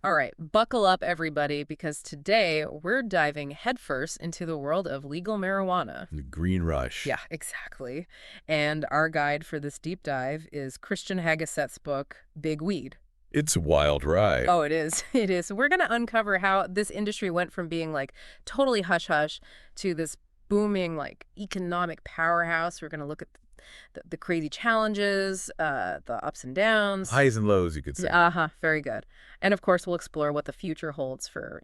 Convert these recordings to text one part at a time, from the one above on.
All right, buckle up, everybody, because today we're diving headfirst into the world of legal marijuana. The green rush. Yeah, exactly. And our guide for this deep dive is Christian Hageseth's book, Big Weed. It's a wild ride. Oh, it is. It is. We're going to uncover how this industry went from being like totally hush hush to this booming like economic powerhouse. We're going to look at the crazy challenges, the ups and downs. Highs and lows, you could say. Uh-huh, very good. And of course, we'll explore what the future holds for,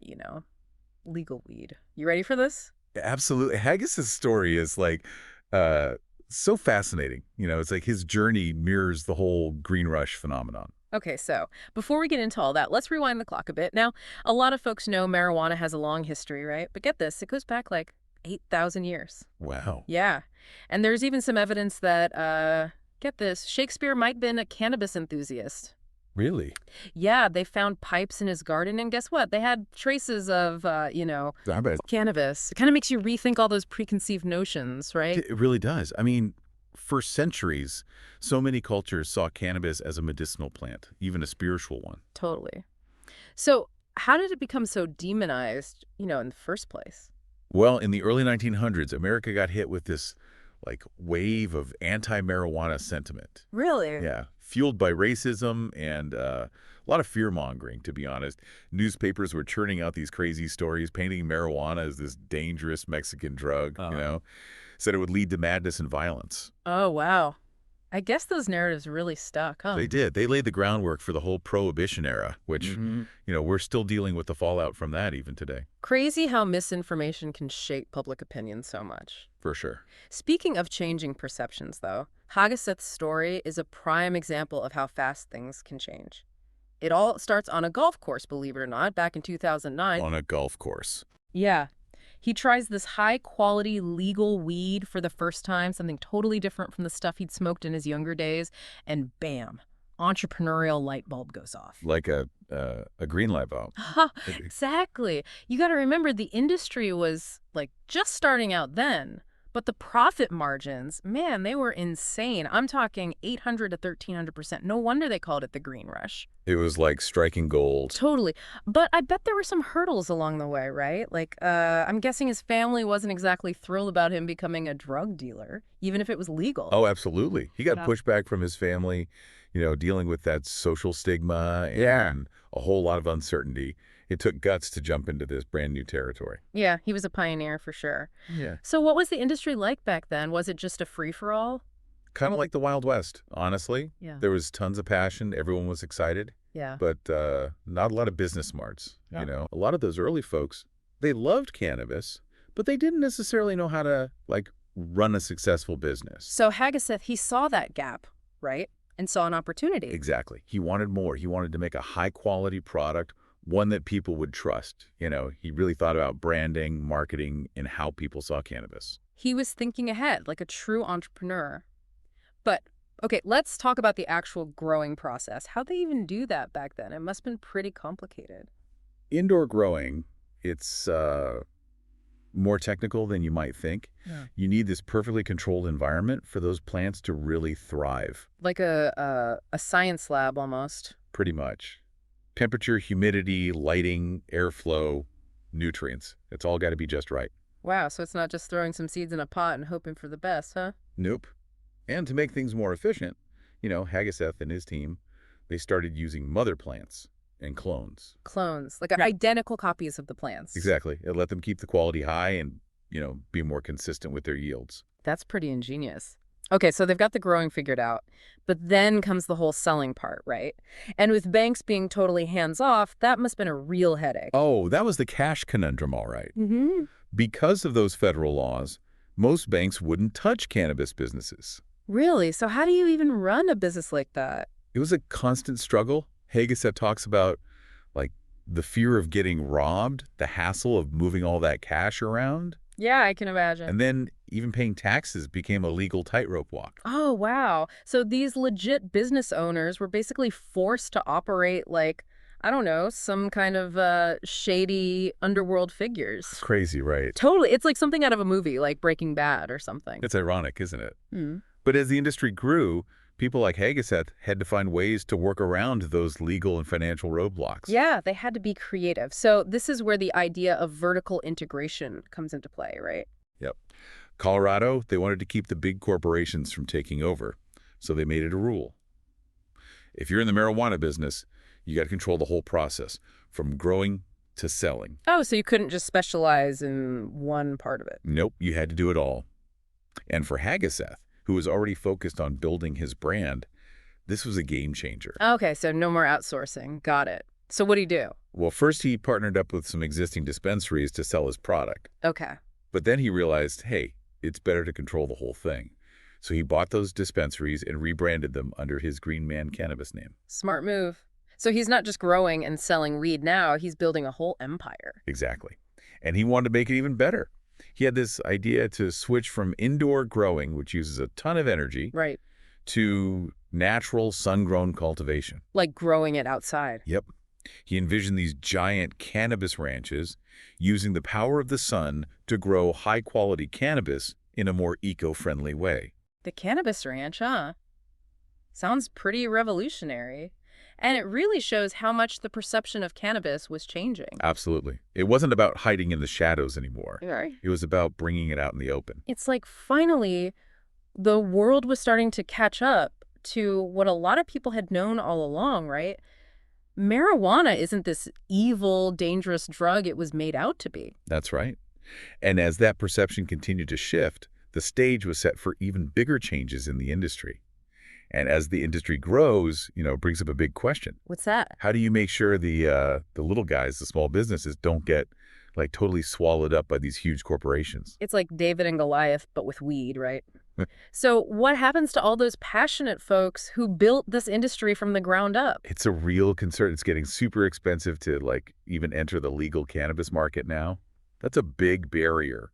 legal weed. You ready for this? Absolutely. Haggis's story is uh, so fascinating. It's like his journey mirrors the whole green rush phenomenon. Okay, so before we get into all that, let's rewind the clock a bit. Now, a lot of folks know marijuana has a long history, right? But get this, it goes back like 8,000 years. Wow. Yeah. And there's even some evidence that, get this, Shakespeare might have been a cannabis enthusiast. Really? Yeah, they found pipes in his garden, and guess what? They had traces of, I bet cannabis. It kind of makes you rethink all those preconceived notions, right? it really does. I mean, for centuries, so many cultures saw cannabis as a medicinal plant, even a spiritual one. Totally. So how did it become so demonized, in the first place? Well, in the early 1900s, America got hit with this wave of anti-marijuana sentiment. Really? Yeah, fueled by racism and a lot of fear-mongering, to be honest. Newspapers were churning out these crazy stories, painting marijuana as this dangerous Mexican drug, said it would lead to madness and violence. Oh, wow. I guess those narratives really stuck, huh? They did. They laid the groundwork for the whole Prohibition era, which, we're still dealing with the fallout from that even today. Crazy how misinformation can shape public opinion so much. For sure. Speaking of changing perceptions, though, Hageseth's story is a prime example of how fast things can change. It all starts on a golf course, believe it or not, back in 2009. On a golf course. Yeah. He tries this high-quality legal weed for the first time, something totally different from the stuff he'd smoked in his younger days, and bam, entrepreneurial light bulb goes off. Like a green light bulb. Exactly. You got to remember the industry was like just starting out then, but the profit margins, man, they were insane. I'm talking 800 to 1,300%. No wonder they called it the green rush. It was like striking gold. Totally. But I bet there were some hurdles along the way, right? Like, I'm guessing his family wasn't exactly thrilled about him becoming a drug dealer, even if it was legal. Oh, absolutely. He got Yeah. pushback from his family, dealing with that social stigma and a whole lot of uncertainty. It took guts to jump into this brand new territory. Yeah, he was a pioneer for sure. Yeah. So what was the industry like back then? Was it just a free-for-all? Kind of like the Wild West, honestly. Yeah. There was tons of passion. Everyone was excited, Yeah. but not a lot of business smarts. Yeah. A lot of those early folks, they loved cannabis, but they didn't necessarily know how to, run a successful business. So Hageseth, he saw that gap, right? And saw an opportunity. Exactly. He wanted more. He wanted to make a high-quality product, one that people would trust. He really thought about branding, marketing, and how people saw cannabis. He was thinking ahead, like a true entrepreneur. But, okay, let's talk about the actual growing process. How'd they even do that back then? It must have been pretty complicated. Indoor growing, it's more technical than you might think. Yeah. You need this perfectly controlled environment for those plants to really thrive, Like a science lab almost. pretty much. Temperature, humidity, lighting, airflow, nutrients. It's all got to be just right. Wow, so it's not just throwing some seeds in a pot and hoping for the best, huh? Nope. And to make things more efficient, Hageseth and his team, they started using mother plants and clones. Clones, like identical copies of the plants. Exactly. It let them keep the quality high and, be more consistent with their yields. That's pretty ingenious. Okay, so they've got the growing figured out, but then comes the whole selling part, right? And with banks being totally hands-off, that must have been a real headache. Oh, that was the cash conundrum, all right. Mm-hmm. Because of those federal laws, most banks wouldn't touch cannabis businesses. Really? So how do you even run a business like that? It was a constant struggle. Hageseth talks about, the fear of getting robbed, the hassle of moving all that cash around, Yeah, I can imagine. and then even paying taxes became a legal tightrope walk. Oh, wow. So these legit business owners were basically forced to operate like, I don't know, some kind of shady underworld figures. Crazy, right? Totally. It's like something out of a movie, like Breaking Bad or something. It's ironic, isn't it? Hmm. But as the industry grew, People like Hageseth had to find ways to work around those legal and financial roadblocks. Yeah, they had to be creative. So this is where the idea of vertical integration comes into play, right? Yep. Colorado, they wanted to keep the big corporations from taking over, so they made it a rule. If you're in the marijuana business, you got to control the whole process, from growing to selling. Oh, so you couldn't just specialize in one part of it. Nope, you had to do it all. And for Hageseth, who was already focused on building his brand, this was a game changer. Okay, so no more outsourcing. Got it. So what do you do? Well, first he partnered up with some existing dispensaries to sell his product. Okay. But then he realized, hey, it's better to control the whole thing. So he bought those dispensaries and rebranded them under his Green Man Cannabis name. Smart move. So he's not just growing and selling weed now, he's building a whole empire. Exactly. And he wanted to make it even better. He had this idea to switch from indoor growing, which uses a ton of energy, Right. to natural sun-grown cultivation. Like growing it outside. Yep. He envisioned these giant cannabis ranches using the power of the sun to grow high-quality cannabis in a more eco-friendly way. The cannabis ranch, huh? Sounds pretty revolutionary. And it really shows how much the perception of cannabis was changing. Absolutely. It wasn't about hiding in the shadows anymore. Right. It was about bringing it out in the open. It's like finally the world was starting to catch up to what a lot of people had known all along, right? Marijuana isn't this evil, dangerous drug it was made out to be. That's right. And as that perception continued to shift, the stage was set for even bigger changes in the industry. And as the industry grows, it brings up a big question. What's that? How do you make sure the little guys, the small businesses, don't get like totally swallowed up by these huge corporations? It's like David and Goliath, but with weed, right? So what happens to all those passionate folks who built this industry from the ground up? It's a real concern. It's getting super expensive to like even enter the legal cannabis market now. That's a big barrier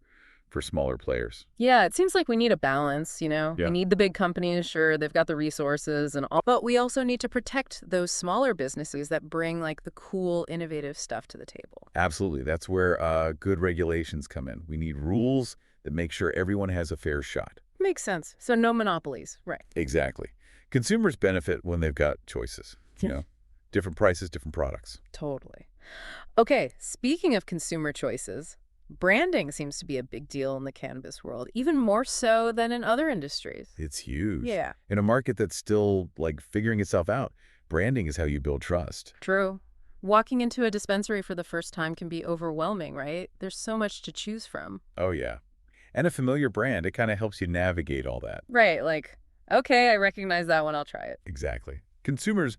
for smaller players. Yeah, it seems like we need a balance, Yeah. We need the big companies, sure, they've got the resources and all, but we also need to protect those smaller businesses that bring like the cool, innovative stuff to the table. Absolutely. That's where good regulations come in. We need rules that make sure everyone has a fair shot. Makes sense. So no monopolies, right? Exactly. Consumers benefit when they've got choices, different prices, different products. Totally. Okay, speaking of consumer choices, branding seems to be a big deal in the cannabis world, even more so than in other industries. It's huge. Yeah. In a market that's still like figuring itself out, branding is how you build trust. True. Walking into a dispensary for the first time can be overwhelming, right? There's so much to choose from. Oh, yeah. And a familiar brand, it kind of helps you navigate all that. Right, like, okay, I recognize that one, I'll try it. Exactly. Consumers,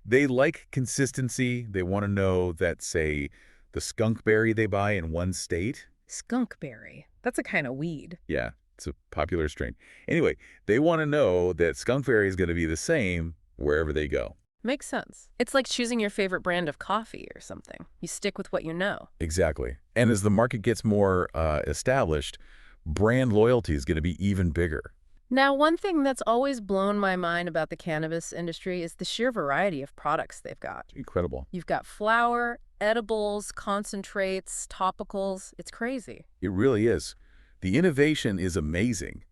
they like consistency. They want to know that, say, the skunk berry they buy in one state. Skunkberry. That's a kind of weed. Yeah, it's a popular strain. Anyway, they want to know that skunk berry is going to be the same wherever they go. Makes sense. It's like choosing your favorite brand of coffee or something. You stick with what you know. Exactly. And as the market gets more established, brand loyalty is going to be even bigger. Now, one thing that's always blown my mind about the cannabis industry is the sheer variety of products they've got. Incredible. You've got flour, edibles, concentrates, topicals. It's crazy. It really is. The innovation is amazing.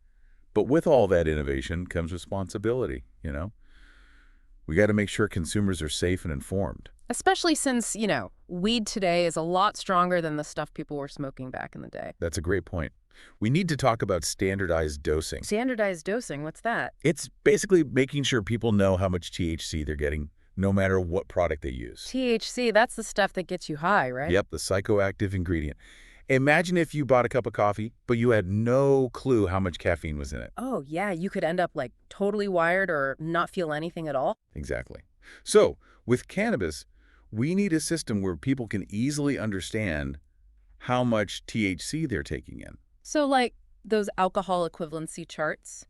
But with all that innovation comes responsibility, We got to make sure consumers are safe and informed. Especially since, weed today is a lot stronger than the stuff people were smoking back in the day. That's a great point. We need to talk about standardized dosing. Standardized dosing, what's that? It's basically making sure people know how much THC they're getting, no matter what product they use. THC, that's the stuff that gets you high, right? Yep, the psychoactive ingredient. Imagine if you bought a cup of coffee, but you had no clue how much caffeine was in it. Oh, yeah, you could end up like totally wired or not feel anything at all. Exactly. So, with cannabis, we need a system where people can easily understand how much THC they're taking in. So like those alcohol equivalency charts,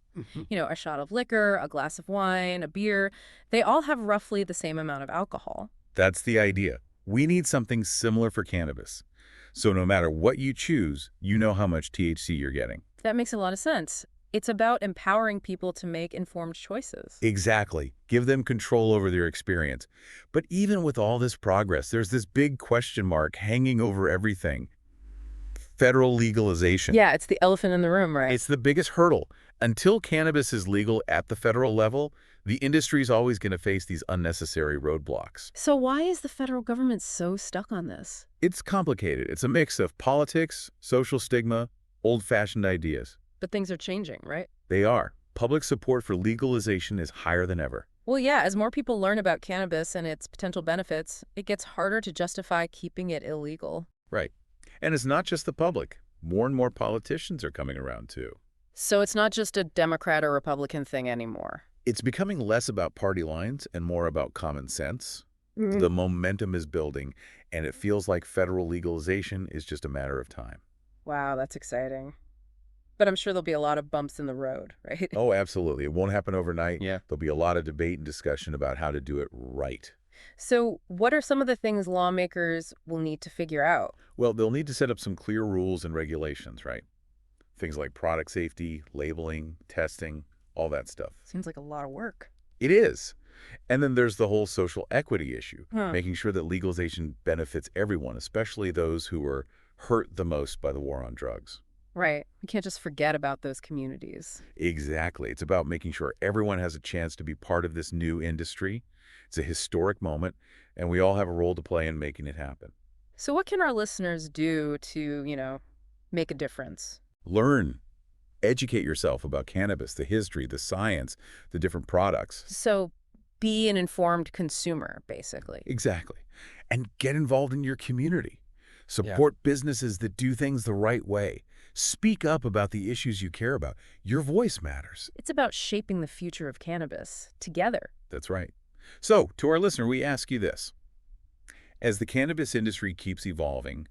a shot of liquor, a glass of wine, a beer, they all have roughly the same amount of alcohol. That's the idea. We need something similar for cannabis. So no matter what you choose, you know how much THC you're getting. That makes a lot of sense. It's about empowering people to make informed choices. Exactly. Give them control over their experience. But even with all this progress, there's this big question mark hanging over everything. Federal legalization. Yeah, it's the elephant in the room, right? It's the biggest hurdle. Until cannabis is legal at the federal level, The industry's always going to face these unnecessary roadblocks. So why is the federal government so stuck on this? It's complicated. It's a mix of politics, social stigma, old-fashioned ideas. But things are changing, right? They are. Public support for legalization is higher than ever. Well, yeah, as more people learn about cannabis and its potential benefits, it gets harder to justify keeping it illegal. Right. And it's not just the public. More and more politicians are coming around, too. So it's not just a Democrat or Republican thing anymore. It's becoming less about party lines and more about common sense. The momentum is building, and it feels like federal legalization is just a matter of time. Wow, that's exciting. But I'm sure there'll be a lot of bumps in the road, right? Oh, absolutely. It won't happen overnight. Yeah. There'll be a lot of debate and discussion about how to do it right. So what are some of the things lawmakers will need to figure out? Well, they'll need to set up some clear rules and regulations, right? Things like product safety, labeling, testing, all that stuff. Seems like a lot of work. It is. And then there's the whole social equity issue, Huh. making sure that legalization benefits everyone, especially those who were hurt the most by the war on drugs. Right. We can't just forget about those communities. Exactly. It's about making sure everyone has a chance to be part of this new industry. It's a historic moment, and we all have a role to play in making it happen. So what can our listeners do to, make a difference? Learn. Educate yourself about cannabis, the history, the science, the different products. So be an informed consumer, basically. Exactly. And get involved in your community. Support businesses that do things the right way. Speak up about the issues you care about. Your voice matters. It's about shaping the future of cannabis together. That's right. So, to our listener, we ask you this. As the cannabis industry keeps evolving,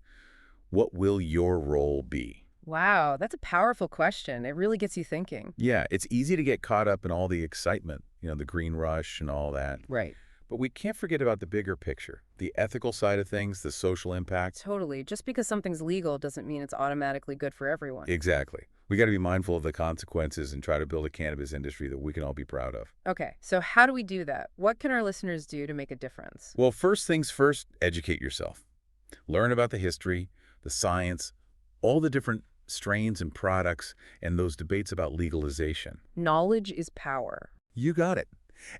what will your role be? Wow, that's a powerful question. It really gets you thinking. Yeah, it's easy to get caught up in all the excitement, the green rush and all that. Right. But we can't forget about the bigger picture, the ethical side of things, the social impact. Totally. Just because something's legal doesn't mean it's automatically good for everyone. Exactly. We got to be mindful of the consequences and try to build a cannabis industry that we can all be proud of. Okay, so how do we do that? What can our listeners do to make a difference? Well, first things first, educate yourself. Learn about the history, the science, all the different strains and products, and those debates about legalization. Knowledge is power. You got it.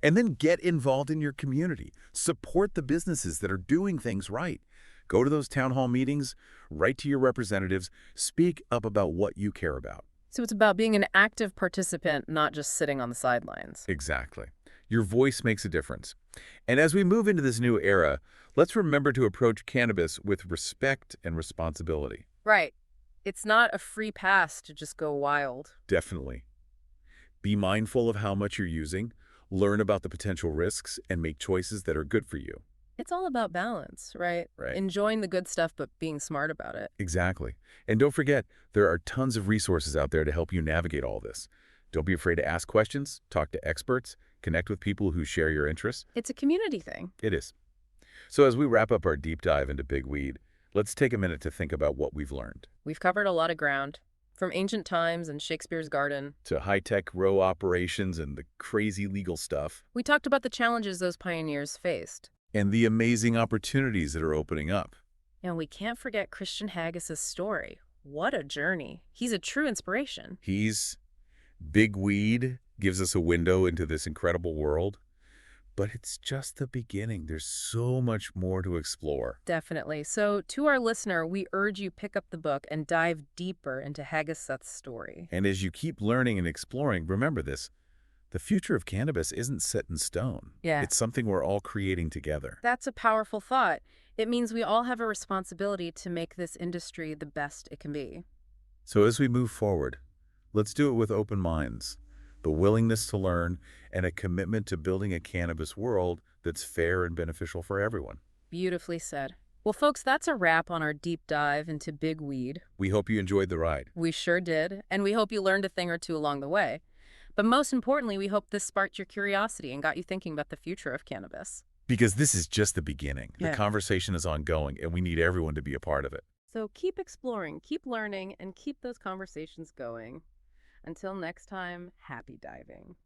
And then get involved in your community. Support the businesses that are doing things right. Go to those town hall meetings, write to your representatives, speak up about what you care about. So it's about being an active participant, not just sitting on the sidelines. Exactly. Your voice makes a difference. And as we move into this new era, let's remember to approach cannabis with respect and responsibility. Right. It's not a free pass to just go wild. Definitely. Be mindful of how much you're using, learn about the potential risks, and make choices that are good for you. It's all about balance, right? Right. Enjoying the good stuff, but being smart about it. Exactly. And don't forget, there are tons of resources out there to help you navigate all this. Don't be afraid to ask questions, talk to experts, connect with people who share your interests. It's a community thing. It is. So as we wrap up our deep dive into Big Weed, let's take a minute to think about what we've learned. We've covered a lot of ground, from ancient times and Shakespeare's garden. To high-tech grow operations and the crazy legal stuff. We talked about the challenges those pioneers faced. And the amazing opportunities that are opening up. And we can't forget Christian Hageseth's story. What a journey. He's a true inspiration. Big Weed gives us a window into this incredible world. But it's just the beginning. There's so much more to explore. Definitely. So to our listener, we urge you pick up the book and dive deeper into Hageseth's story. And as you keep learning and exploring, remember this. The future of cannabis isn't set in stone. Yeah. It's something we're all creating together. That's a powerful thought. It means we all have a responsibility to make this industry the best it can be. So as we move forward, let's do it with open minds, the willingness to learn, and a commitment to building a cannabis world that's fair and beneficial for everyone. Beautifully said. Well, folks, that's a wrap on our deep dive into Big Weed. We hope you enjoyed the ride. We sure did, and we hope you learned a thing or two along the way. But most importantly, we hope this sparked your curiosity and got you thinking about the future of cannabis. Because this is just the beginning. Yeah. The conversation is ongoing, and we need everyone to be a part of it. So keep exploring, keep learning, and keep those conversations going. Until next time, happy diving.